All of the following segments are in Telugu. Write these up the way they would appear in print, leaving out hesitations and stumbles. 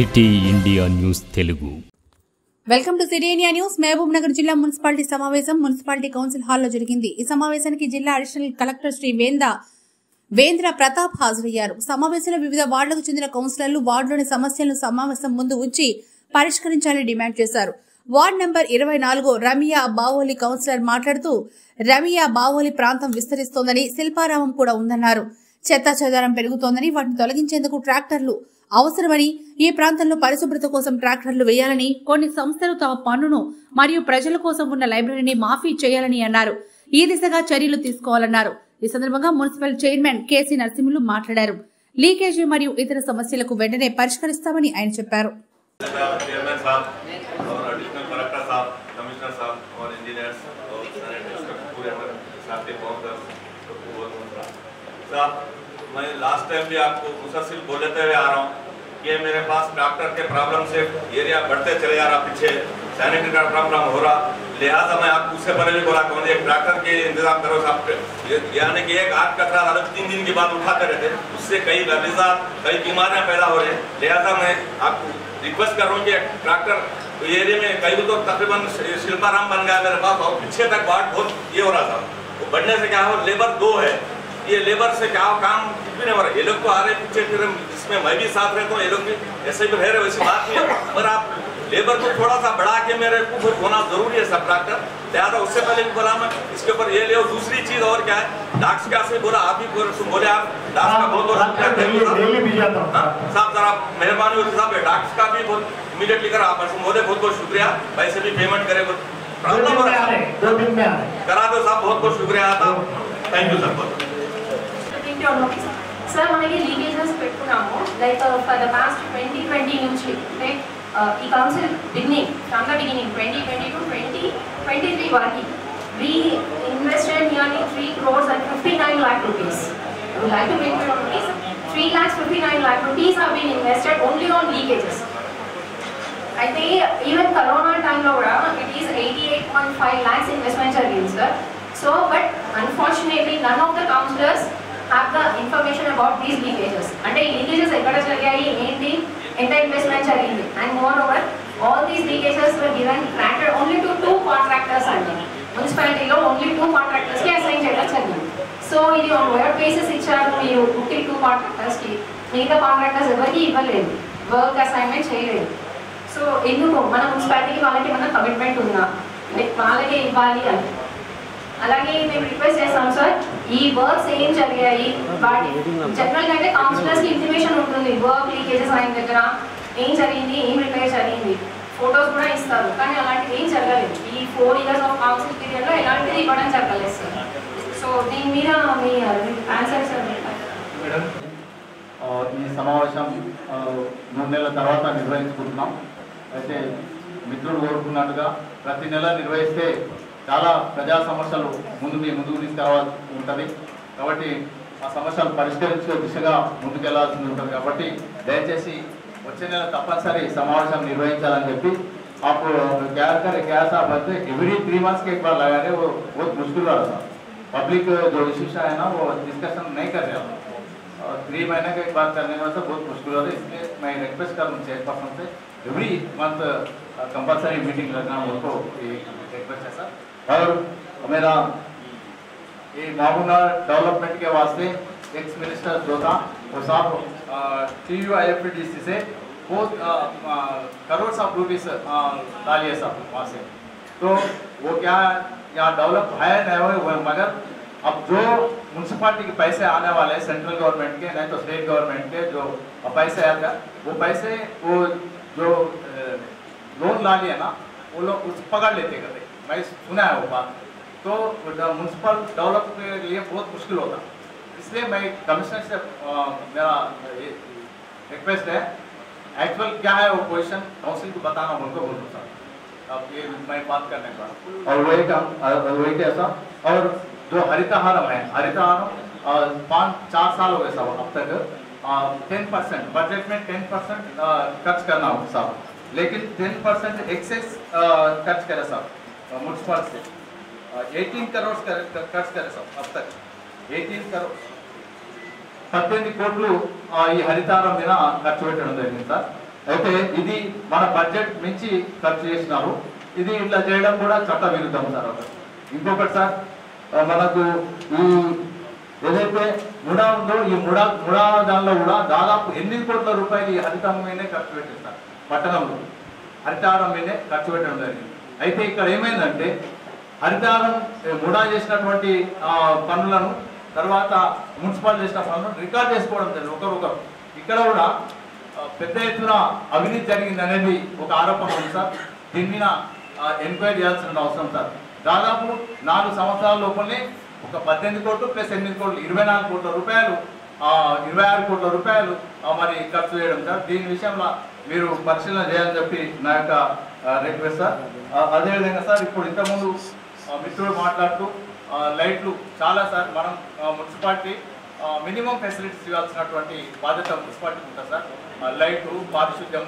City India news Telugu. Welcome to city India news. Mahabub Nagar జిల్లా మున్సిపాలిటీ సమావేశం మున్సిపాలిటీ కౌన్సిల్ హాల్లో జరిగింది. ఈ సమావేశానికి జిల్లా అడిషనల్ కలెక్టర్ శ్రీ వేంద్ర ప్రతాప్ హాజరయ్యారు. సమావేశంలో వివిధ వార్డులకు చెందిన కౌన్సిలర్లు వార్డులోని సమస్యలను సమావేశం ముందు ఉంచి పరిష్కరించాలని డిమాండ్ చేశారు. వార్డు నంబర్ 24 రమియా బావోలి కౌన్సిలర్ మాట్లాడుతూ, రమియా బావోలి ప్రాంతం విస్తరిస్తోందని, శిల్పారామం కూడా ఉందన్నారు. చెత్తా చెదారం పెరుగుతోందని, వాటిని తొలగించేందుకు ట్రాక్టర్లు అవసరమని, ఈ ప్రాంతంలో పరిశుభ్రత కోసం ట్రాక్టర్లు వేయాలని, కొన్ని సంస్థలు తమ పన్నును మరియు ప్రజల కోసం ఉన్న లైబ్రరీని మాఫీ చేయాలని అన్నారు. ఈ దిశగా చర్యలు తీసుకోవాలన్నారు. ఈ సందర్భంగా మున్సిపల్ చైర్మన్ కేసీ నరసింహులు మాట్లాడారు. లీకేజీ మరియు ఇతర సమస్యలకు వెంటనే పరిష్కరిస్తామని ఆయన చెప్పారు. मैं लास्ट टाइम भी आपको मुसलसिल बोलते हुए आ रहा हूँ कि मेरे पास डॉक्टर के प्रॉब्लम से एरिया बढ़ते चले जा रहा, पीछे सैनिटरी का प्रॉब्लम हो रहा, लिहाजा मैं आपको उससे पहले भी बोला कि एक डॉक्टर के इंतजाम करो साहब। यानी कि एक आठ कचरा अलग 3 दिन के बाद उठाते रहते, उससे कई मरीजात कई बीमारियाँ पैदा हो रही हैं। लिहाजा मैं आपको रिक्वेस्ट कर रहा हूँ कि डॉक्टर एरिया में कई तो तकरीबन शिल्पाराम बन गया मेरे पास, और पीछे तक वार्ड बहुत ये हो रहा था। वो बढ़ने से क्या हो, लेबर 2 है, ये लेबर से क्या काम कुछ भी नहीं हो रहा। ये लोग तो आ रहे पीछे, फिर इसमें मैं भी साथ रहता हूँ, ये लोग भी ऐसे भी रह रहे, वैसी बात नहीं है। पर आप लेबर को थोड़ा सा बढ़ा के मेरे को होना जरूरी है सब डॉक्टर। लिहाजा उससे पहले भी बोला मैं इसके ऊपर ये ले। दूसरी चीज और क्या है, डॉक्स का से बोला आप ही बोले, आप डॉक्स का बहुत साहब जरा मेहरबानी होती साहब, डॉक्स का भी बहुत इमीडिएटली करा आप बोले, बहुत बहुत शुक्रिया। पैसे भी पेमेंट करे, प्रॉब्लम हो रहा है, 2 दिन में करा दो साहब, बहुत बहुत शुक्रिया आता। Thank you sir. సార్ మనకి లీకేజెస్ పెట్టుకున్నాము, లైక్ ఫర్ ద పాస్ట్ 2020 నుంచి, ఈ council beginning from the beginning 2022-2023 వరకు we invested nearly 3 crores and 59 lakh rupees. I would like to make it notice, 3,59 lakh rupees have been invested only on leakages. అయితే ఈవెన్ కరోనా టైంలో కూడా ఇట్ ఈస్ 88.5 lakhs investment జరిగింది sir. So but unfortunately none of the councillors have the information about these leakages. అంటే ఈ లీకేజెస్ ఎక్కడ జరిగాయి, ఏంటి, ఎంత ఇన్వెస్ట్మెంట్ జరిగింది, and more over all these leakages were given granted only to 2 contractors అండి. మున్సిపాలిటీలో ఓన్లీ 2 కాంట్రాక్టర్స్కి అసైన్ చేయడం జరిగింది. సో ఇది ఆన్ వర్క్ బేసిస్ ఇచ్చారు మీరు 2 కాంట్రాక్టర్స్కి, మిగతా కాంట్రాక్టర్స్ ఎవరికి ఇవ్వలేదు, వర్క్ అసైన్మెంట్ చేయలేదు. సో ఎందుకు మన మున్సిపాలిటీకి వాళ్ళకి మన కమిట్మెంట్ ఉందా, అంటే వాళ్ళకే ఇవ్వాలి అని. అలాగే మేము రిక్వెస్ట్ చేస్తాం సార్, ఈ వర్క్స్ ఏం జరిగాయి, వాటి జనరల్గా అయితే కౌన్సిలర్స్కి ఇన్ఫర్మేషన్ ఉంటుంది, వర్క్ లీకేజెస్ అయిన దగ్గర ఏం జరిగింది, ఏం రిపేర్ జరిగింది, ఫొటోస్ కూడా ఇస్తారు, కానీ అలాంటివి ఏం జరగలేదు. ఈ 4 years ఆఫ్ కౌన్సిల్ పీరియడ్లో ఎలాంటిది ఇవ్వడం జరగలేదు సార్. సో దీని మీద మీ ఆన్సర్ సార్. మేడం, ఈ సమావేశం 3 నెలల తర్వాత నిర్వహించుకుంటున్నాం. అయితే మిత్రులు కోరుకున్నట్టుగా ప్రతి నెల నిర్వహిస్తే చాలా ప్రజా సమస్యలు ముందుకు తీసుకురావాల్సి ఉంటుంది. కాబట్టి ఆ సమస్యలు పరిష్కరించే దిశగా ముందుకెళ్లాల్సి ఉంటుంది. కాబట్టి దయచేసి వచ్చే నెల తప్పనిసరి సమావేశం నిర్వహించాలని చెప్పి అప్పుడు क्या साहब बोलते एवरी 3 months के एक बार लगा रहे, वो बहुत मुश्किल रहा था। पब्लिक जो इश्यूज है ना वो डिस्कशन नहीं कर रहे, 3 महीने का एक बार करने में तो बहुत मुश्किल हो रहा है। इसलिए मैं रिक्वेस्ट करूँ चेयरपर्सन से एवरी मंथ कंपल्सरी मीटिंग लगना, उनको रिक्वेस्ट है सर। और मेरा ये महबूबनगर डेवलपमेंट के वास्ते एक्स मिनिस्टर जो था वो साहब TUIFDC से बहुत करोड़ ऑफ रुपीस डालिए साहब वहाँ से। तो वो क्या यहाँ डेवलप है नहीं हुए, मगर अब जो म्यूनसिपालिटी के पैसे आने वाले हैं सेंट्रल गवर्नमेंट के, नहीं तो स्टेट गवर्नमेंट के जो पैसे आते हैं, वो पैसे वो जो लोन ला लिया ना, वो लोग उस पकड़ लेते करते, मैं सुना है वो बात। तो म्यूनसिपल डेवलप के लिए बहुत मुश्किल होता। इसलिए मैं कमिश्नर से मेरा रिक्वेस्ट है, एक्चुअल क्या है वो पोजीशन काउंसिल को बताना, उनको बोलो सर, अब ये मैं बात करने का। और वही कैसा, और जो हरितहारम है, हरितहारम 5-4 साल हो गए साहब, अब तक 10% बजट में 10% खर्च करना होगा साहब, लेकिन 10% एक्सेस खर्च करे साहब म्यूनसिपल से 18 करोड़ खर्च करे साहब, अब तक 18 करोड़ 18 కోట్లు ఈ హరితారం మీద ఖర్చు పెట్టడం జరిగింది సార్. అయితే ఇది మన బడ్జెట్ మించి ఖర్చు చేసినారు. ఇది ఇట్లా చేయడం కూడా చట్ట విరుద్ధం సార్. ఇంకొకటి సార్, మనకు ఈ ఏదైతే ముడా ఉందో ఈ ముడా దానిలో కూడా దాదాపు 8 కోట్ల రూపాయలు ఈ హరితారం మీదే ఖర్చు పెట్టిస్తారు. పట్టణంలో హరితారం మీదే ఖర్చు పెట్టడం జరిగింది. అయితే ఇక్కడ ఏమైందంటే హరితారం ముడా చేసినటువంటి పనులను తర్వాత మున్సిపల్ చేసిన పనులను రికార్డ్ చేసుకోవడం జరిగింది ఒకరొకరు. ఇక్కడ కూడా పెద్ద ఎత్తున అవినీతి జరిగింది అనేది ఒక ఆరోపణ ఉంది సార్. దీని మీద ఎంక్వైరీ చేయాల్సిన అవసరం సార్. దాదాపు 4 సంవత్సరాల లోపలనే ఒక 18 కోట్లు ప్లస్ 8 కోట్లు 24 కోట్ల రూపాయలు 26 కోట్ల రూపాయలు మరి ఖర్చు చేయడం సార్. దీని విషయంలో మీరు పరిశీలన చేయాలని చెప్పి నా యొక్క రిక్వెస్ట్ సార్. అదేవిధంగా సార్, ఇప్పుడు ఇంతకుముందు మిత్రుడు మాట్లాడుతూ లైట్లు చాలా సార్, మనం మున్సిపాలిటీ మినిమం ఫెసిలిటీస్ ఇవ్వాల్సినటువంటి బాధ్యత మున్సిపాలిటీకి ఉంటుంది సార్. లైటు, పారిశుద్ధ్యం,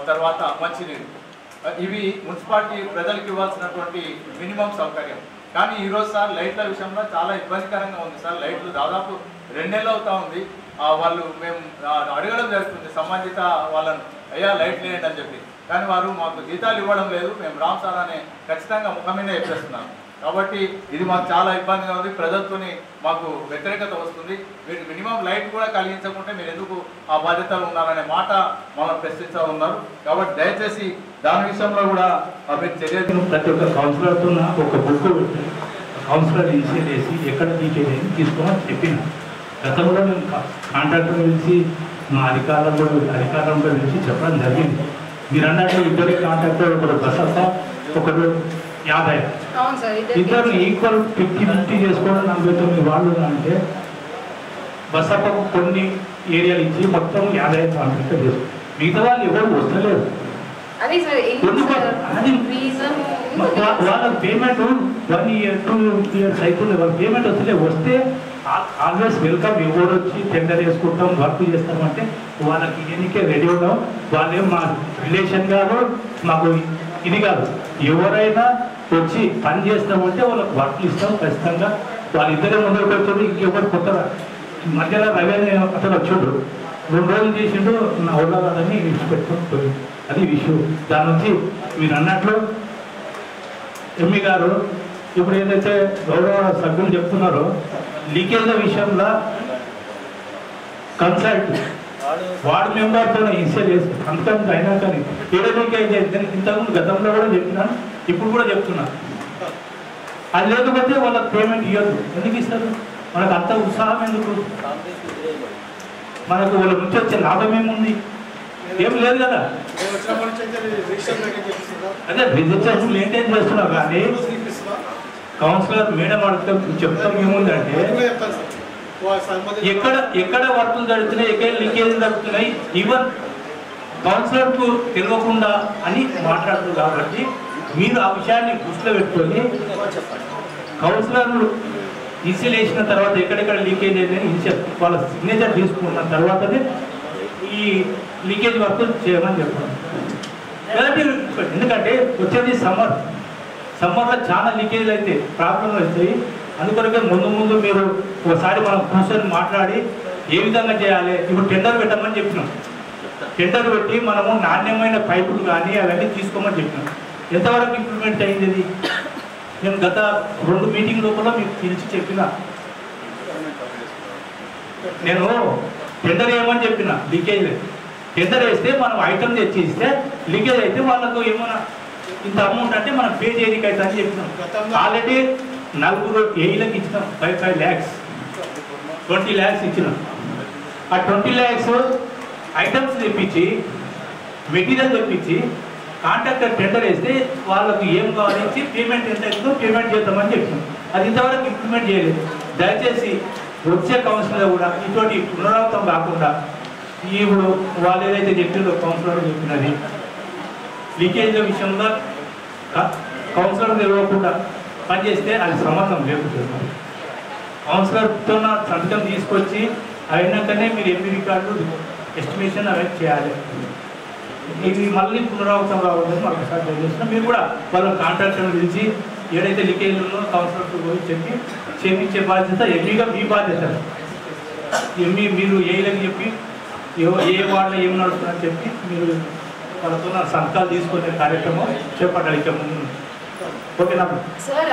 తర్వాత మంచినీరు, ఇవి మున్సిపాలిటీ ప్రజలకు ఇవ్వాల్సినటువంటి మినిమం సౌకర్యం. కానీ ఈరోజు సార్ లైట్ల విషయంలో చాలా ఇబ్బందికరంగా ఉంది సార్. లైట్లు దాదాపు 2 నెలలు అవుతా ఉంది. వాళ్ళు మేము అడగడం జరుగుతుంది సంబంధిత వాళ్ళను, అయ్యా లైట్ లేండి అని చెప్పి. కానీ వారు మాకు జీతాలు ఇవ్వడం లేదు, మేము రామ్ సార్ అనే ఖచ్చితంగా ముఖం మీద చెప్పేస్తున్నాం. కాబట్టి ఇది మాకు చాలా ఇబ్బందిగా ఉంది. ప్రజలతోని మాకు వ్యతిరేకత వస్తుంది. మీరు మినిమం లైట్ కూడా కలిగించకుంటే మీరు ఎందుకు ఆ బాధ్యతలు ఉన్నారనే మాట మనం ప్రశ్నిస్తూ ఉన్నారు. కాబట్టి దయచేసి దాని విషయంలో కూడా మీరు చర్యలు ప్రతి ఒక్క కౌన్సిలర్తో ఒక బుక్ కౌన్సిలర్ ఇనిషియేట్ చేసి ఎక్కడ లీకేజ్ అయింది తీసుకోమని చెప్పిన. గతంలో మేము కాంట్రాక్టర్ పిలిచి మా అధికారంలో పిలిచి చెప్పడం జరిగింది. మీరు అన్నట్లు ఇద్దరు కాంట్రాక్టర్, ఒకరు బసప్ప, ఒకరు 50. ఇద్దరు ఈక్వల్ 50-50 చేసుకోవడం 49 వాళ్ళు అంటే బసప్పకు కొన్ని ఏరియాలు ఇచ్చి మొత్తం 50 కాంట్రాక్టర్ చేసుకో, మిగతా వాళ్ళు ఎవరు వస్తలేరు. వాళ్ళ పేమెంట్ 1 year 2 years అవుతుంది, వాళ్ళ పేమెంట్ వస్తే ఆల్వేస్ వెల్కమ్. ఎవరు వచ్చి టెండర్ వేసుకుంటాం, వర్క్ చేస్తామంటే వాళ్ళకి ఎన్నికే రెడీ అవుతాం. వాళ్ళేం మా రిలేషన్ కాదు, మాకు ఇది కాదు. ఎవరైనా వచ్చి పని చేస్తామంటే వాళ్ళకి వర్క్ ఇస్తాం ఖచ్చితంగా. వాళ్ళిద్దరే ముందుకు వచ్చాడు. ఇంకెవరు కొత్తగా మధ్యలో రవి అతను వచ్చాడు, 2 రోజులు చేసిండు, నా వాళ్ళని విడిచిపెట్టుకొని అది విషయం. దాని నుంచి మీరు అన్నట్లు ఎంఈ గారు ఇప్పుడు ఏదైతే గౌరవ సభ్యులు చెప్తున్నారో లీకేజ్ల విషయంలో కన్సల్ట్ వార్డు మెంబర్తో ఇన్షియల్ చేసి అంతకంటే అయినా కానీ ఏదో లీకేజ్ అయితే ఇంతకుముందు గతంలో కూడా చెప్పినాను, ఇప్పుడు కూడా చెప్తున్నాను. అది లేకపోతే వాళ్ళకి పేమెంట్ ఇవ్వదు. ఎందుకు ఇస్తారు? మనకు అంత ఉత్సాహం ఎందుకు? మనకు వాళ్ళ నుంచి వచ్చే లాభం ఏముంది? ఏం లేదు కదా. అదే రిజిస్ట్రేషన్ మెయింటైన్ చేస్తున్నావు. కానీ కౌన్సిలర్ మేడం అడుగుతాం చెప్తాం ఏముందంటే ఎక్కడ వర్కులు జరుగుతున్నాయి, ఎక్కడ లీకేజ్ జరుగుతున్నాయి, ఈవెన్ కౌన్సిలర్కు తెలియకుండా అని మాట్లాడుతుంది. కాబట్టి మీరు ఆ విషయాన్ని దృష్టిలో పెట్టుకొని కౌన్సిలర్లు ఇన్సిల్ వేసిన తర్వాత ఎక్కడెక్కడ లీకేజ్ అయిందని వాళ్ళ సిగ్నేచర్ తీసుకున్న తర్వాతనే ఈ లీకేజ్ వర్క్ చేయమని చెప్పాను. ఎందుకంటే వచ్చేది సమ్మర్లో చాలా లీకేజ్లు అయితే ప్రాబ్లంలు వస్తాయి. అందుకొరకే ముందు మీరు ఒకసారి మనం కూర్చొని మాట్లాడి ఏ విధంగా చేయాలి. ఇప్పుడు టెండర్ పెట్టమని చెప్పినాం. టెండర్ పెట్టి మనము నాణ్యమైన పైపులు కానీ అవన్నీ తీసుకోమని చెప్పినాం. ఎంతవరకు ఇంప్లిమెంట్ అయింది అది? నేను గత 2 మీటింగ్ లోపల మీకు పిలిచి చెప్పిన. నేను టెండర్ వేయమని చెప్పిన. లీకేజ్ టెండర్ వేస్తే మనం ఐటమ్ తెచ్చి ఇస్తే లీకేజ్ అయితే వాళ్ళకు ఏమైనా ఇంత అమౌంట్ అంటే మనం పే చేయడానికి అయితే అని చెప్పినాం. ఆల్రెడీ 4 ఏళ్ళకి ఇచ్చినాం 5 lakhs, 20 lakhs ఇచ్చినాం. ఆ 20 lakhs ఐటమ్స్ తెప్పించి మెటీరియల్ తెప్పించి కాంట్రాక్టర్ టెండర్ వేస్తే వాళ్ళకు ఏం కావాలని పేమెంట్ ఎంత అవుతుందో పేమెంట్ చేద్దామని చెప్పినాం. అది ఇంతవరకు ఇంప్లిమెంట్ చేయలేదు. దయచేసి వచ్చే కౌన్సిలర్ కూడా ఇటువంటి పునరావృతం కాకుండా ఇప్పుడు వాళ్ళు ఏదైతే చెప్పిందో కౌన్సిలర్ చెప్పినది లీకేజ్ల విషయంలో కౌన్సిలర్ తెలియకుండా పనిచేస్తే అది సంబంధం లేకపోతుంది. కౌన్సిలర్తో సంతకం తీసుకొచ్చి అయినాకనే మీరు ఎంపీ రికార్డు ఎస్టిమేషన్ అవన్నీ చేయాలి. ఇది మళ్ళీ పునరావృతం రావద్దని మాకు ఒకసారి తెలియజేస్తున్నాం. మీరు కూడా వాళ్ళ కాంట్రాక్టర్ని పిలిచి ఏదైతే లీకేజ్ ఉందో కౌన్సిలర్తో పోయి చేపించే బాధ్యత ఎంపీగా మీ బాధ్యత. ఎంపీ మీరు ఏళ్ళకి చెప్పి ఏ వార్డులో ఏం నడుస్తుందని చెప్పి మీరు వాళ్ళతో సంతకాలు తీసుకునే కార్యక్రమం చేపట్టాలి. ఓకేనా సార్?